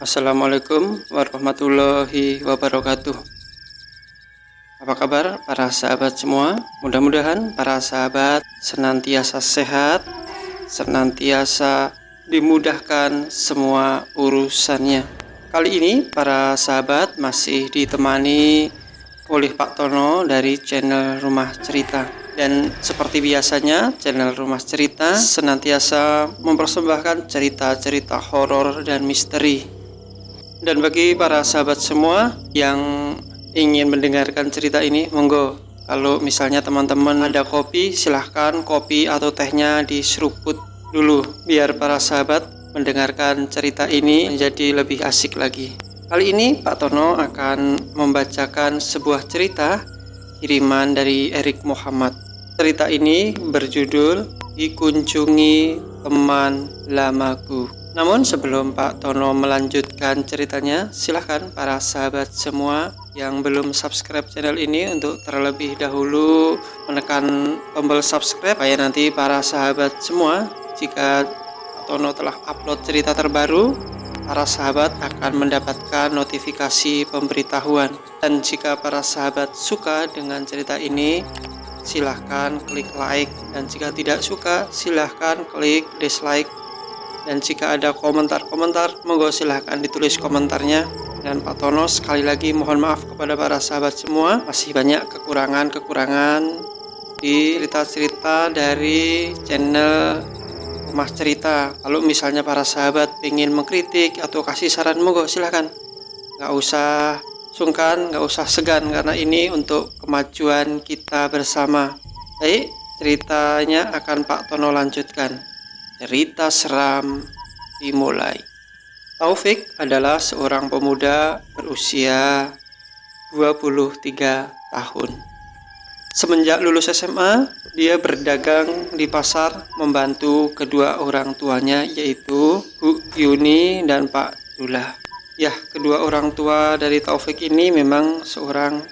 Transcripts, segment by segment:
Assalamualaikum warahmatullahi wabarakatuh. Apa kabar para sahabat semua? Mudah-mudahan para sahabat senantiasa sehat, senantiasa dimudahkan semua urusannya. Kali ini para sahabat masih ditemani oleh Pak Tono dari channel Rumah Cerita. Dan seperti biasanya, channel Rumah Cerita senantiasa mempersembahkan cerita-cerita horor dan misteri. Dan bagi para sahabat semua yang ingin mendengarkan cerita ini, monggo. Kalau misalnya teman-teman ada kopi, silahkan kopi atau tehnya diseruput dulu, biar para sahabat mendengarkan cerita ini menjadi lebih asik lagi. Kali ini Pak Tono akan membacakan sebuah cerita kiriman dari Erik Muhammad. Cerita ini berjudul Dikunjungi Teman Lamaku. Namun sebelum Pak Tono melanjutkan ceritanya, silahkan para sahabat semua yang belum subscribe channel ini untuk terlebih dahulu menekan tombol subscribe, supaya nanti para sahabat semua, jika Pak Tono telah upload cerita terbaru, para sahabat akan mendapatkan notifikasi pemberitahuan. Dan jika para sahabat suka dengan cerita ini, silahkan klik like, dan jika tidak suka silahkan klik dislike. Dan jika ada komentar-komentar, monggo silahkan ditulis komentarnya. Dan Pak Tono sekali lagi mohon maaf kepada para sahabat semua, masih banyak kekurangan di cerita-cerita dari channel Rumah Cerita. Kalau misalnya para sahabat ingin mengkritik atau kasih saran, monggo silahkan, nggak usah sungkan, nggak usah segan, karena ini untuk kemajuan kita bersama. Baik, ceritanya akan Pak Tono lanjutkan. Cerita seram dimulai. Taufik adalah seorang pemuda berusia 23 tahun. Semenjak lulus SMA, dia berdagang di pasar membantu kedua orang tuanya, yaitu Bu Yuni dan Pak Dullah. Ya, kedua orang tua dari Taufik ini memang seorang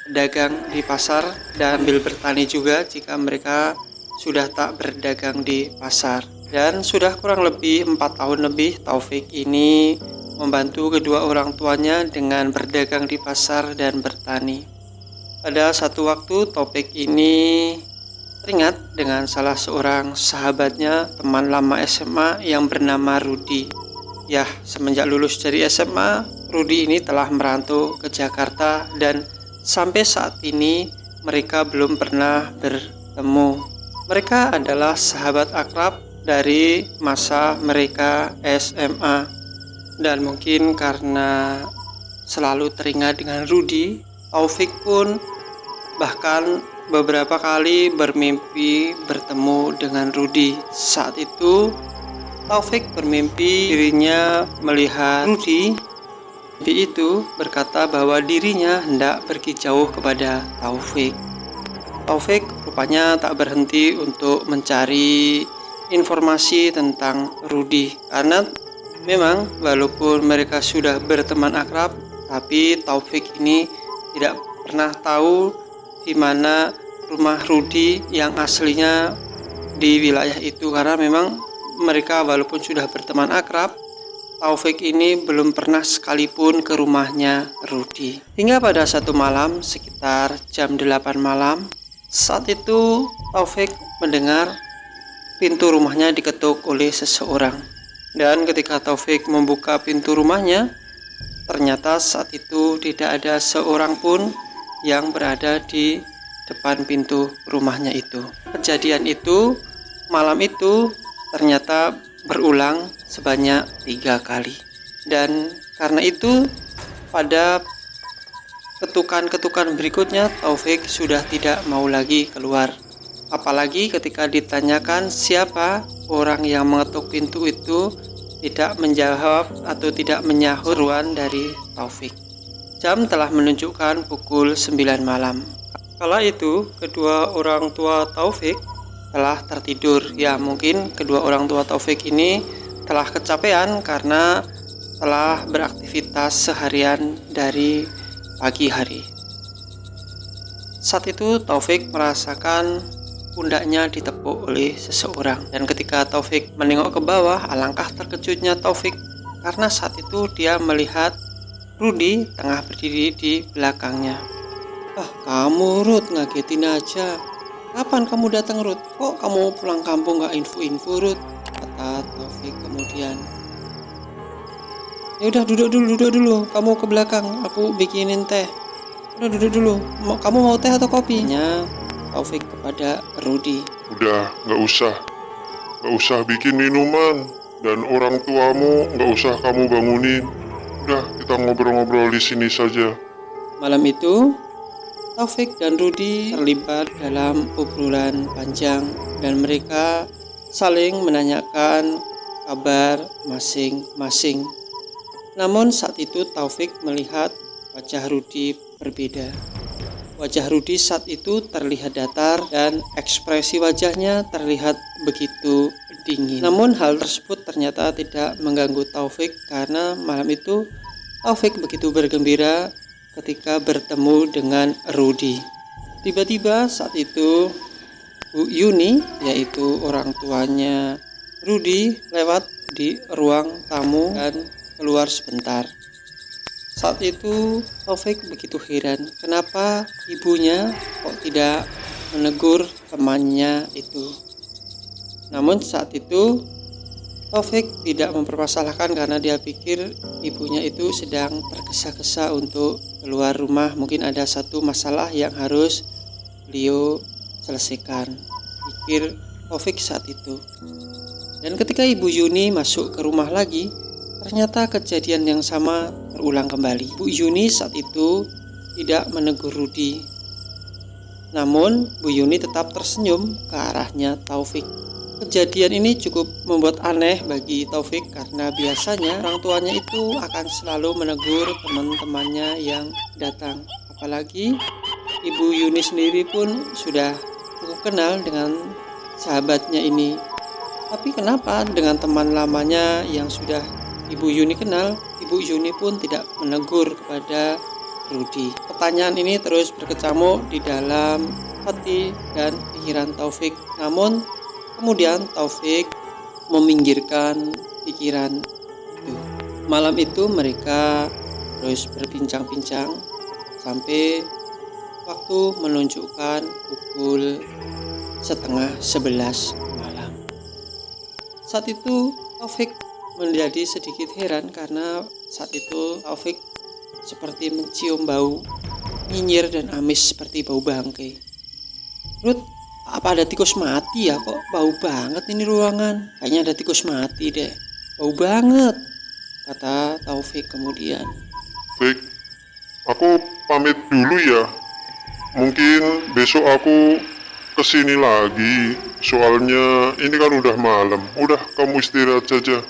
pedagang di pasar dan sambil bertani juga jika mereka sudah tak berdagang di pasar. Dan sudah kurang lebih 4 tahun lebih Taufik ini membantu kedua orang tuanya dengan berdagang di pasar dan bertani. Pada satu waktu Taufik ini teringat dengan salah seorang sahabatnya, teman lama SMA yang bernama Rudi. Ya, semenjak lulus dari SMA, Rudi ini telah merantau ke Jakarta dan sampai saat ini mereka belum pernah bertemu. Mereka adalah sahabat akrab dari masa mereka SMA. Dan mungkin karena selalu teringat dengan Rudi, Taufik pun bahkan beberapa kali bermimpi bertemu dengan Rudi. Saat itu Taufik bermimpi dirinya melihat Rudi. Mimpi itu berkata bahwa dirinya hendak pergi jauh kepada Taufik. Taufik rupanya tak berhenti untuk mencari informasi tentang Rudi, karena memang walaupun mereka sudah berteman akrab, tapi Taufik ini tidak pernah tahu di mana rumah Rudi yang aslinya di wilayah itu, karena memang mereka walaupun sudah berteman akrab, Taufik ini belum pernah sekalipun ke rumahnya Rudi. Hingga pada satu malam sekitar jam 8 malam, saat itu Taufik mendengar pintu rumahnya diketuk oleh seseorang. Dan ketika Taufik membuka pintu rumahnya, ternyata saat itu tidak ada seorang pun yang berada di depan pintu rumahnya itu. Kejadian itu malam itu ternyata berulang sebanyak 3 kali. Dan karena itu pada ketukan-ketukan berikutnya Taufik sudah tidak mau lagi keluar. Apalagi ketika ditanyakan siapa orang yang mengetuk pintu itu, tidak menjawab atau tidak menyahut seruan dari Taufik. Jam telah menunjukkan pukul 9 malam. Kala itu kedua orang tua Taufik telah tertidur. Ya, mungkin kedua orang tua Taufik ini telah kecapean karena telah beraktivitas seharian dari pagi hari. Saat itu Taufik merasakan pundaknya ditepuk oleh seseorang, dan ketika Taufik menengok ke bawah, alangkah terkejutnya Taufik karena saat itu dia melihat Rudi tengah berdiri di belakangnya. "Ah, kamu Ruth, ngagetin aja. Kapan kamu datang Ruth? Kok kamu pulang kampung gak info-info Ruth?" kata Taufik kemudian. "Ya udah duduk dulu, kamu ke belakang, aku bikinin teh. Udah duduk dulu. Kamu mau teh atau kopi?" nya Taufik kepada Rudi. Udah, nggak usah bikin minuman, dan orang tuamu nggak usah kamu bangunin. Udah, kita ngobrol-ngobrol di sini saja. Malam itu, Taufik dan Rudi terlibat dalam obrolan panjang dan mereka saling menanyakan kabar masing-masing. Namun saat itu Taufik melihat wajah Rudi berbeda. Wajah Rudi saat itu terlihat datar dan ekspresi wajahnya terlihat begitu dingin. Namun hal tersebut ternyata tidak mengganggu Taufik karena malam itu Taufik begitu bergembira ketika bertemu dengan Rudi. Tiba-tiba saat itu Bu Yuni, yaitu orang tuanya Rudi, lewat di ruang tamu dan keluar sebentar. Saat itu Taufik begitu heran kenapa ibunya kok tidak menegur temannya itu. Namun saat itu Taufik tidak mempermasalahkan karena dia pikir ibunya itu sedang tergesa-gesa untuk keluar rumah. Mungkin ada satu masalah yang harus beliau selesaikan, pikir Taufik saat itu. Dan ketika Ibu Yuni masuk ke rumah lagi, ternyata kejadian yang sama terulang kembali. Bu Yuni saat itu tidak menegur Rudi. Namun Bu Yuni tetap tersenyum ke arahnya Taufik. Kejadian ini cukup membuat aneh bagi Taufik karena biasanya orang tuanya itu akan selalu menegur teman-temannya yang datang. Apalagi Ibu Yuni sendiri pun sudah cukup kenal dengan sahabatnya ini. Tapi kenapa dengan teman lamanya yang sudah Ibu Yuni kenal, Ibu Yuni pun tidak menegur kepada Rudi? Pertanyaan ini terus berkecamuk di dalam hati dan pikiran Taufik. Namun kemudian Taufik meminggirkan pikiran itu. Malam itu mereka terus berbincang-bincang sampai waktu menunjukkan pukul 10:30 malam. Saat itu Taufik menjadi sedikit heran karena saat itu Taufik seperti mencium bau nyinyir dan amis seperti bau bangkai. "Ruth, apa ada tikus mati ya? Kok bau banget ini ruangan? Kayaknya ada tikus mati deh. Bau banget," kata Taufik kemudian. Fik, aku pamit dulu ya. Mungkin besok aku kesini lagi. Soalnya ini kan udah malam. Udah, kamu istirahat saja,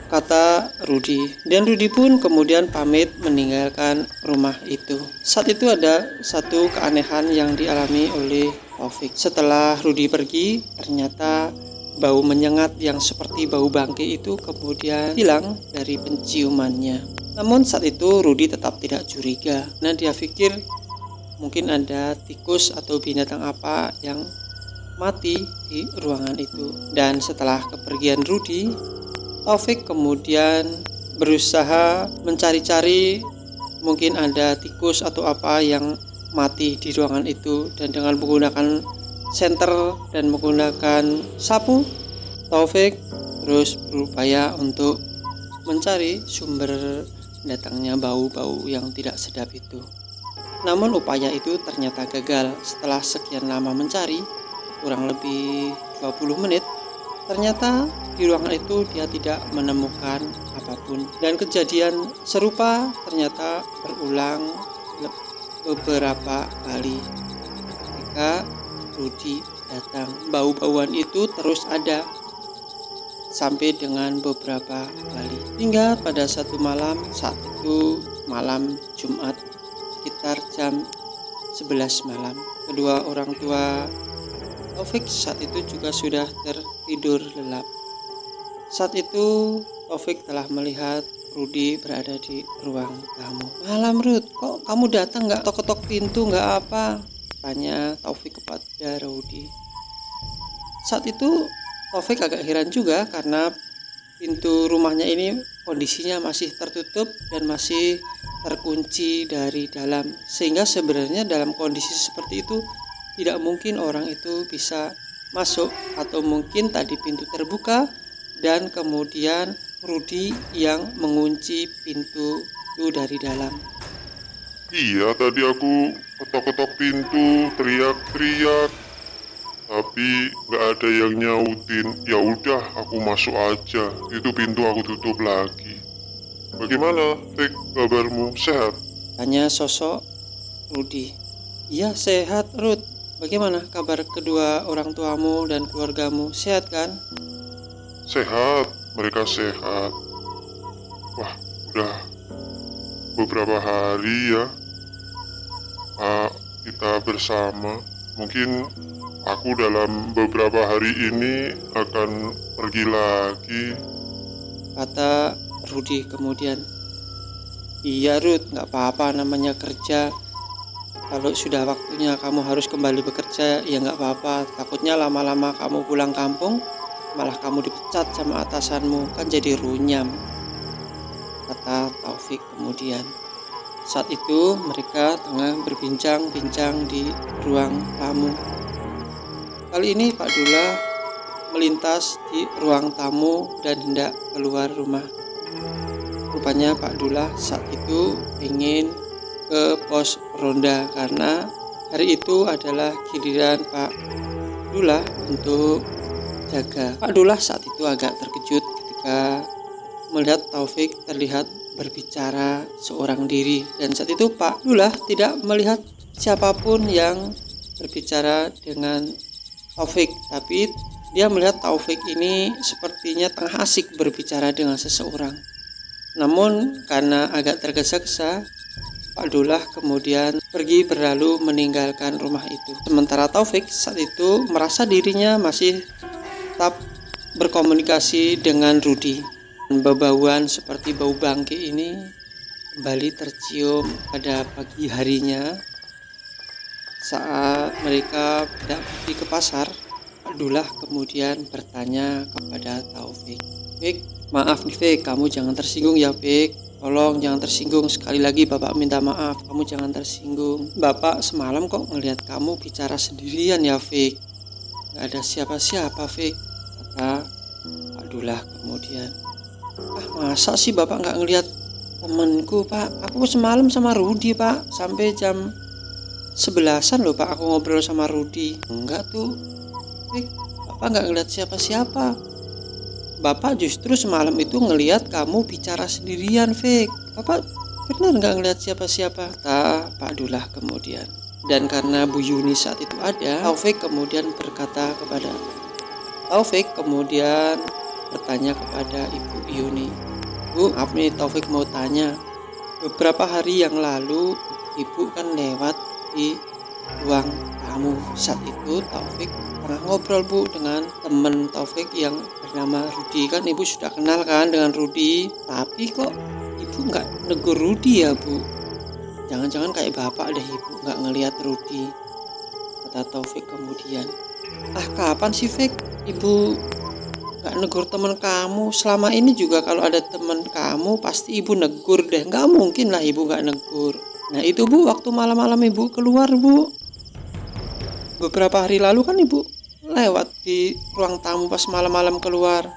kata Rudi. Dan Rudi pun kemudian pamit meninggalkan rumah itu. Saat itu ada satu keanehan yang dialami oleh Taufik. Setelah Rudi pergi, ternyata bau menyengat yang seperti bau bangkai itu kemudian hilang dari penciumannya. Namun saat itu Rudi tetap tidak curiga. Nah, dia pikir mungkin ada tikus atau binatang apa yang mati di ruangan itu. Dan setelah kepergian Rudi, Taufik kemudian berusaha mencari-cari mungkin ada tikus atau apa yang mati di ruangan itu, dan dengan menggunakan senter dan menggunakan sapu, Taufik terus berupaya untuk mencari sumber datangnya bau-bau yang tidak sedap itu. Namun upaya itu ternyata gagal. Setelah sekian lama mencari, kurang lebih 20 menit, ternyata di ruangan itu dia tidak menemukan apapun. Dan kejadian serupa ternyata berulang beberapa kali. Ketika Rudi datang, bau-bauan itu terus ada sampai dengan beberapa kali. Hingga pada satu malam, saat itu malam Jumat sekitar jam 11 malam, kedua orang tua Taufik saat itu juga sudah tertidur lelap. Saat itu Taufik telah melihat Rudi berada di ruang tamu. "Malam Rud, kok kamu datang nggak ketok-ketok pintu nggak apa?" tanya Taufik kepada Rudi. Saat itu Taufik agak heran juga karena pintu rumahnya ini kondisinya masih tertutup dan masih terkunci dari dalam, sehingga sebenarnya dalam kondisi seperti itu tidak mungkin orang itu bisa masuk, atau mungkin tadi pintu terbuka dan kemudian Rudy yang mengunci pintu itu dari dalam. Iya, tadi aku ketok-ketok pintu, teriak-teriak, tapi nggak ada yang nyautin. Ya udah, aku masuk aja. Itu pintu aku tutup lagi. Bagaimana, Fik, kabarmu? Sehat? Tanya sosok Rudy. Iya sehat Ruth. Bagaimana kabar kedua orang tuamu dan keluargamu? Sehat kan? Sehat, mereka sehat. Wah, udah beberapa hari ya kita bersama. Mungkin aku dalam beberapa hari ini akan pergi lagi. Kata Rudy kemudian. Iya Ruth, nggak apa-apa, namanya kerja. Kalau sudah waktunya kamu harus kembali bekerja, ya nggak apa-apa. Takutnya lama-lama kamu pulang kampung, malah kamu dipecat sama atasanmu, kan jadi runyam. Kata Taufik kemudian. Saat itu mereka tengah berbincang-bincang di ruang tamu. Kali ini Pak Dula melintas di ruang tamu dan hendak keluar rumah. Rupanya Pak Dula saat itu ingin ke pos ronda karena hari itu adalah giliran Pak Dula untuk jaga. Pak Dula saat itu agak terkejut ketika melihat Taufik terlihat berbicara seorang diri, dan saat itu Pak Dula tidak melihat siapapun yang berbicara dengan Taufik, tapi dia melihat Taufik ini sepertinya tengah asik berbicara dengan seseorang. Namun karena agak tergesa-gesa, Pak Dula kemudian pergi berlalu meninggalkan rumah itu. Sementara Taufik saat itu merasa dirinya masih tetap berkomunikasi dengan Rudy. Bau-bauan seperti bau bangke ini kembali tercium pada pagi harinya saat mereka hendak pergi ke pasar. Pak Dula kemudian bertanya kepada Taufik, Fik, maaf nih Fik, kamu jangan tersinggung ya Fik, tolong jangan tersinggung, sekali lagi Bapak minta maaf, kamu jangan tersinggung. Bapak semalam kok ngelihat kamu bicara sendirian ya Fik, gak ada siapa-siapa Fik, kata Pak Dula kemudian. Masa sih Bapak nggak ngelihat temanku Pak? Aku semalam sama Rudy Pak, sampai jam 11-an loh Pak aku ngobrol sama Rudy. Enggak tuh Fik, Bapak nggak ngelihat siapa-siapa. Bapak justru semalam itu ngelihat kamu bicara sendirian Fik. Bapak benar nggak ngelihat siapa-siapa, kata Pak Dula kemudian. Dan karena Bu Yuni saat itu ada, Taufik kemudian berkata kepada bertanya kepada Ibu Yuni, Bu, maaf nih Taufik mau tanya, beberapa hari yang lalu Ibu kan lewat di ruang tamu. Saat itu Taufik pernah ngobrol Bu dengan teman Taufik yang bernama Rudy. Kan Ibu sudah kenal kan dengan Rudy, tapi kok Ibu nggak negur Rudy ya Bu? Jangan-jangan kayak Bapak deh Ibu nggak ngelihat Rudy, kata Taufik kemudian. Kapan sih Fik Ibu gak negur teman kamu? Selama ini juga kalau ada teman kamu pasti Ibu negur deh. Gak mungkin lah Ibu gak negur. Nah itu Bu, waktu malam-malam Ibu keluar Bu, beberapa hari lalu kan Ibu lewat di ruang tamu pas malam-malam keluar.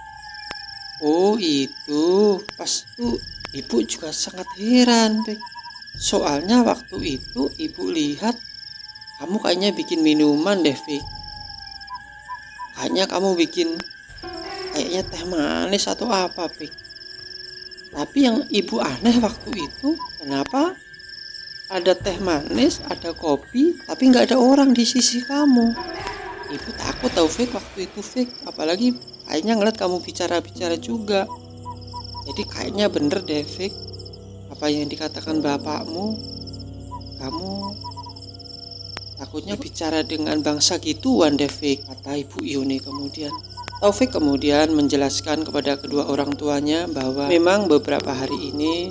Oh itu, pas itu Ibu juga sangat heran Fik. Soalnya waktu itu Ibu lihat kamu kayaknya bikin minuman deh Fik. Kayaknya kamu bikin teh manis atau apa Fik. Tapi yang Ibu aneh waktu itu, kenapa ada teh manis, ada kopi, tapi nggak ada orang di sisi kamu. Ibu takut tau Fik waktu itu Fik, apalagi kayaknya ngeliat kamu bicara-bicara juga. Jadi kayaknya bener deh Fik apa yang dikatakan bapakmu, kamu takutnya bicara dengan bangsa gituan deh Fik, kata Ibu Yuni kemudian. Taufik kemudian menjelaskan kepada kedua orang tuanya bahwa memang beberapa hari ini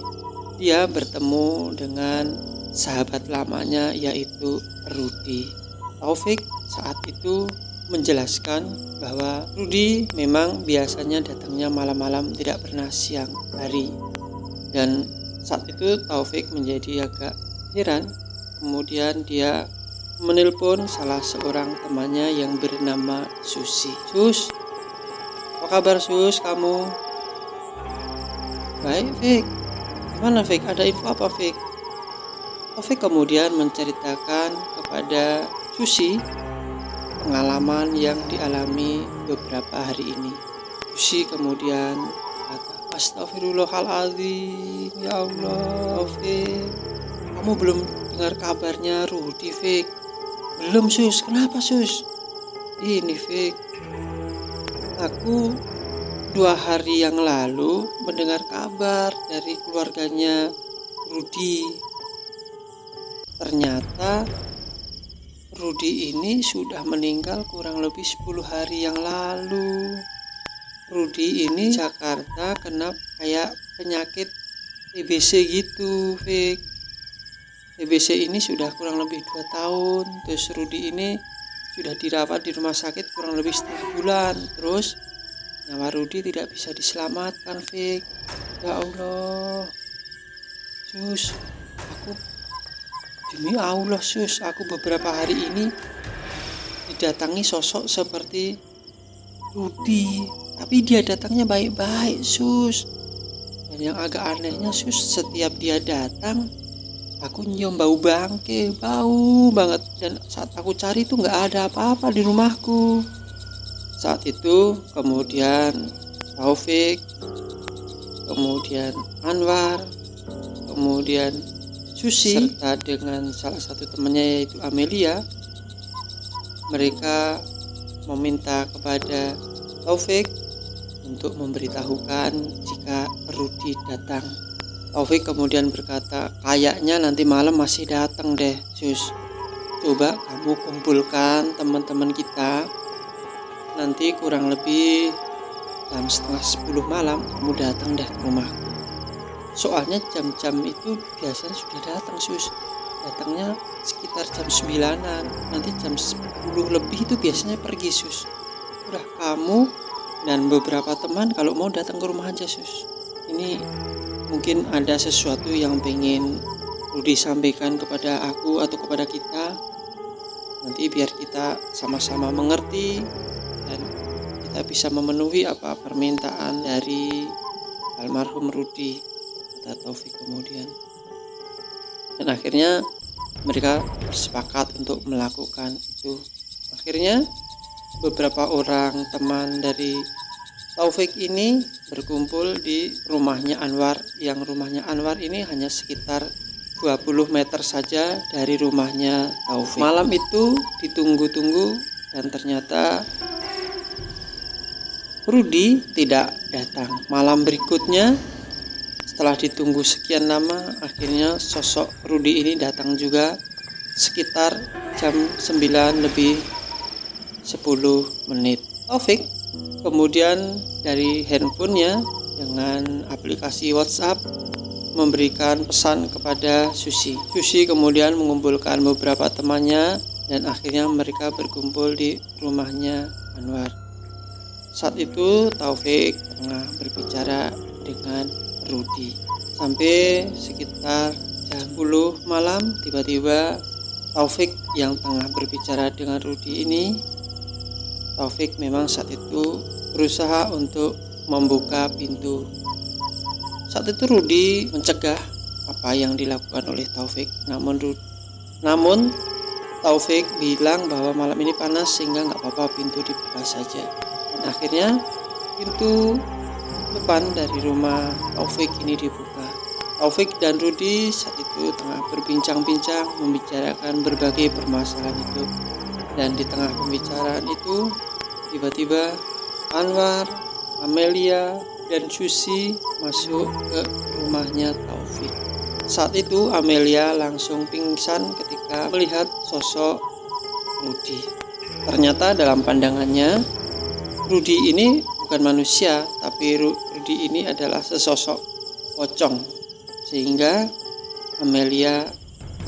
dia bertemu dengan sahabat lamanya yaitu Rudy. Taufik saat itu menjelaskan bahwa Rudi memang biasanya datangnya malam-malam, tidak pernah siang hari. Dan saat itu Taufik menjadi agak heran. Kemudian dia menelpon salah seorang temannya yang bernama Susi. Sus, apa kabar Sus kamu? Baik Fik. Gimana Fik? Ada info apa Fik? Taufik kemudian menceritakan kepada Susi pengalaman yang dialami beberapa hari ini. Susi kemudian kata, Astagfirullahaladzim, ya Allah Fik, kamu belum dengar kabarnya Rudi Fik? Belum Sus, kenapa Sus? Ini Fik, aku 2 hari yang lalu mendengar kabar dari keluarganya Rudi. Ternyata Rudi ini sudah meninggal kurang lebih 10 hari yang lalu. Rudi ini Jakarta kena kayak penyakit TBC gitu, Fik. TBC ini sudah kurang lebih 2 tahun. Terus Rudi ini sudah dirawat di rumah sakit kurang lebih setengah bulan. Terus nyawa Rudi tidak bisa diselamatkan, Fik. Ya Allah. Sus, demi Allah Sus, aku beberapa hari ini didatangi sosok seperti Rudi, tapi dia datangnya baik-baik Sus. Dan yang agak anehnya Sus, setiap dia datang aku nyium bau bangke, bau banget. Dan saat aku cari tuh gak ada apa-apa di rumahku. Saat itu kemudian Taufik, kemudian Anwar, kemudian Susi serta dengan salah satu temannya yaitu Amelia, mereka meminta kepada Taufik untuk memberitahukan jika Rudi datang. Taufik kemudian berkata, kayaknya nanti malam masih datang deh Sus. Coba kamu kumpulkan teman-teman kita, nanti kurang lebih jam setengah 10 malam kamu datang deh ke rumahku. Soalnya jam-jam itu biasanya sudah datang Sus. Datangnya sekitar jam 9-an. Nanti jam 10 lebih itu biasanya pergi Sus. Udah kamu dan beberapa teman kalau mau datang ke rumah aja Sus. Ini mungkin ada sesuatu yang pengen Rudi sampaikan kepada aku atau kepada kita. Nanti biar kita sama-sama mengerti dan kita bisa memenuhi apa permintaan dari almarhum Rudi, kata Taufik kemudian. Dan akhirnya mereka bersepakat untuk melakukan itu. Akhirnya beberapa orang teman dari Taufik ini berkumpul di rumahnya Anwar, yang rumahnya Anwar ini hanya sekitar 20 meter saja dari rumahnya Taufik. Malam itu ditunggu-tunggu dan ternyata Rudi tidak datang. Malam berikutnya setelah ditunggu sekian lama, akhirnya sosok Rudi ini datang juga sekitar jam 9 lebih 10 menit. Taufik kemudian dari handphonenya dengan aplikasi WhatsApp memberikan pesan kepada Susi. Susi kemudian mengumpulkan beberapa temannya dan akhirnya mereka berkumpul di rumahnya Anwar. Saat itu Taufik tengah berbicara dengan Rudi. Sampai sekitar jam 10 malam tiba-tiba Taufik yang tengah berbicara dengan Rudi ini, Taufik memang saat itu berusaha untuk membuka pintu. Saat itu Rudi mencegah apa yang dilakukan oleh Taufik, namun Taufik bilang bahwa malam ini panas sehingga nggak apa-apa pintu dibuka saja. Dan akhirnya pintu depan dari rumah Taufik ini dibuka. Taufik dan Rudi saat itu tengah berbincang-bincang membicarakan berbagai permasalahan hidup. Dan di tengah pembicaraan itu tiba-tiba Anwar, Amelia, dan Susi masuk ke rumahnya Taufik. Saat itu Amelia langsung pingsan ketika melihat sosok Rudi. Ternyata dalam pandangannya Rudi ini bukan manusia, tapi Rudi ini adalah sesosok pocong, sehingga Amelia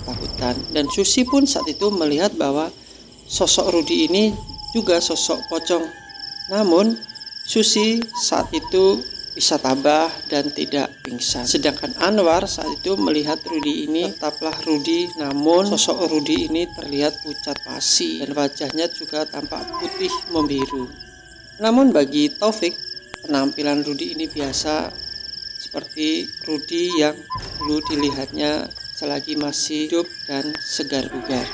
ketakutan. Dan Susi pun saat itu melihat bahwa sosok Rudi ini juga sosok pocong. Namun Susi saat itu bisa tabah dan tidak pingsan. Sedangkan Anwar saat itu melihat Rudi ini tetaplah Rudi, namun sosok Rudi ini terlihat pucat pasi dan wajahnya juga tampak putih membiru. Namun bagi Taufik, penampilan Rudi ini biasa seperti Rudi yang dulu dilihatnya selagi masih hidup dan segar bugar.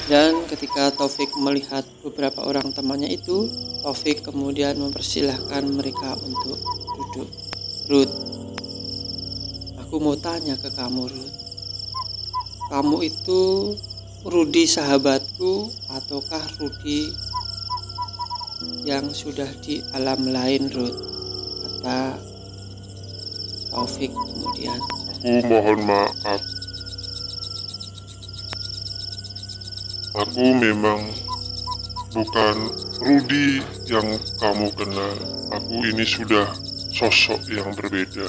Dan ketika Taufik melihat beberapa orang temannya itu, Taufik kemudian mempersilahkan mereka untuk duduk. Ruth, aku mau tanya ke kamu, Ruth. Kamu itu Rudi sahabatku ataukah Rudi yang sudah di alam lain, Ruth? Kata Taufik kemudian. Aku mohon maaf. Aku memang bukan Rudi yang kamu kenal. Aku ini sudah sosok yang berbeda.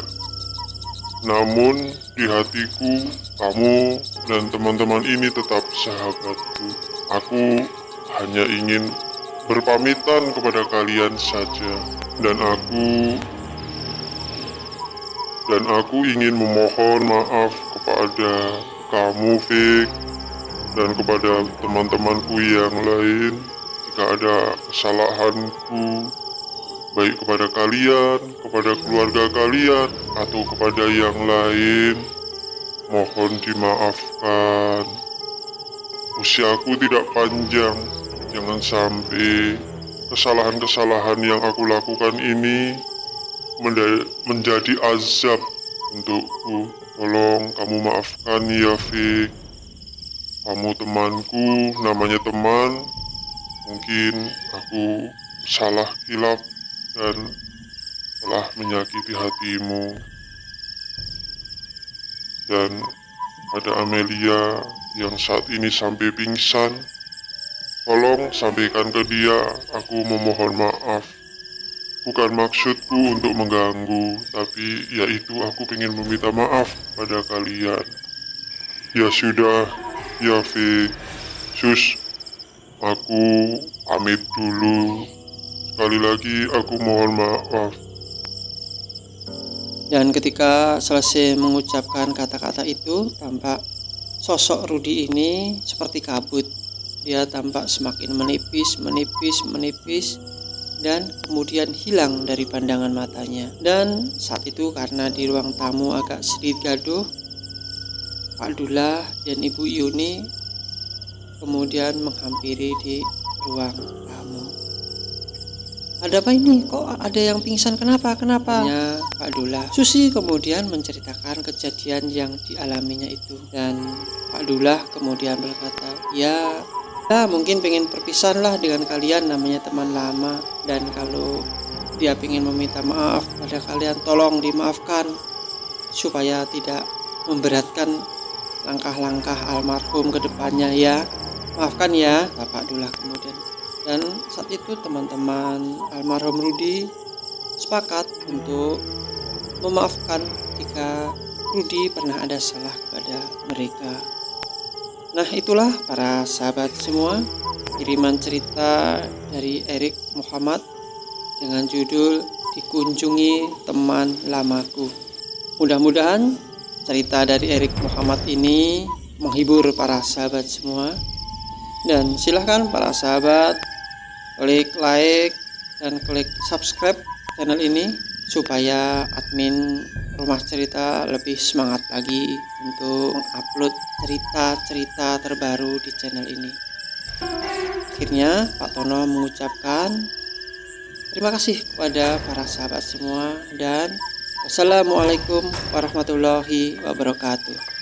Namun di hatiku, kamu dan teman-teman ini tetap sahabatku. Aku hanya ingin berpamitan kepada kalian saja. Dan aku ingin memohon maaf kepada kamu, Fik, dan kepada teman-temanku yang lain jika ada kesalahanku, baik kepada kalian, kepada keluarga kalian, atau kepada yang lain. Mohon dimaafkan. Usiaku tidak panjang, jangan sampai kesalahan-kesalahan yang aku lakukan ini menjadi azab untukku. Tolong kamu maafkan ya, Fik. Kamu temanku, namanya teman. Mungkin aku salah kilap dan telah menyakiti hatimu. Dan ada Amelia yang saat ini sampai pingsan. Tolong sampaikan ke dia, aku memohon maaf. Bukan maksudku untuk mengganggu, tapi yaitu aku ingin meminta maaf pada kalian. Ya sudah, ya Fik. Sus, aku pamit dulu. Sekali lagi aku mohon maaf. Dan ketika selesai mengucapkan kata-kata itu, tampak sosok Rudi ini seperti kabut. Dia tampak semakin menipis, dan kemudian hilang dari pandangan matanya. Dan saat itu karena di ruang tamu agak sedikit gaduh, Pak Dullah dan Ibu Yuni kemudian menghampiri di ruang tamu. Ada apa ini? Kok ada yang pingsan? Kenapa? Tanya Pak Dullah. Susi kemudian menceritakan kejadian yang dialaminya itu. Dan Pak Dullah kemudian berkata, ya mungkin pengen perpisahan lah dengan kalian, namanya teman lama. Dan kalau dia pengen meminta maaf pada kalian, tolong dimaafkan supaya tidak memberatkan langkah-langkah almarhum ke depannya ya. Maafkan ya, Bapak Dullah kemudian. Dan saat itu teman-teman almarhum Rudi sepakat untuk memaafkan jika Rudi pernah ada salah kepada mereka. Nah, itulah para sahabat semua, kiriman cerita dari Erik Muhammad dengan judul Dikunjungi Teman Lamaku. Mudah-mudahan cerita dari Erik Muhammad ini menghibur para sahabat semua. Dan silahkan para sahabat klik like dan klik subscribe channel ini supaya admin Rumah Cerita lebih semangat lagi untuk mengupload cerita-cerita terbaru di channel ini. Akhirnya Pak Tono mengucapkan terima kasih kepada para sahabat semua dan wassalamualaikum warahmatullahi wabarakatuh.